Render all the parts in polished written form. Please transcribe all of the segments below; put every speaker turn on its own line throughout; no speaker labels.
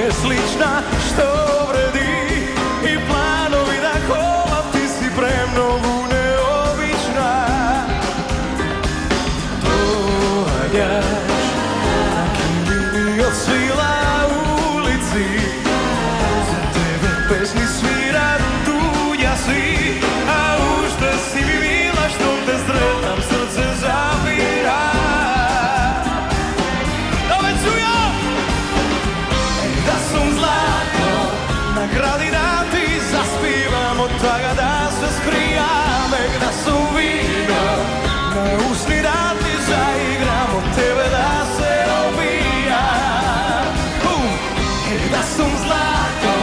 je slična što vredi i planovi da kola ti si premnogu neobična. Dođaš na kilimi od svila u ulici, za tebe pesmi svira tuđa si, a ušte si mi mila što te sretnem srce zavira. Da sam zlato na gradi da ti zaspivam, od toga da se skrijam. Da sam vino na usni da ti zaigram, od tebe da se opijam. Da sam zlato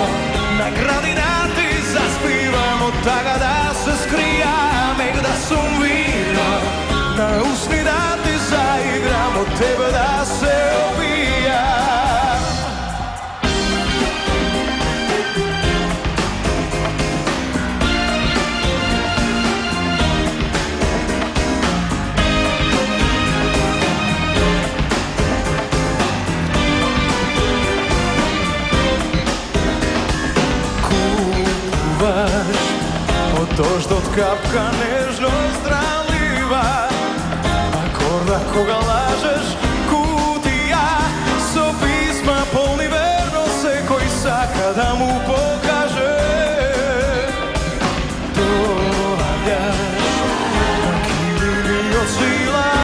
na gradi da ti zaspivam, od toga da se skrijam. Da sam vino na usni da ti zaigram, od tebe da se opijam. To što od kapka nežno zdraliva, a korda koga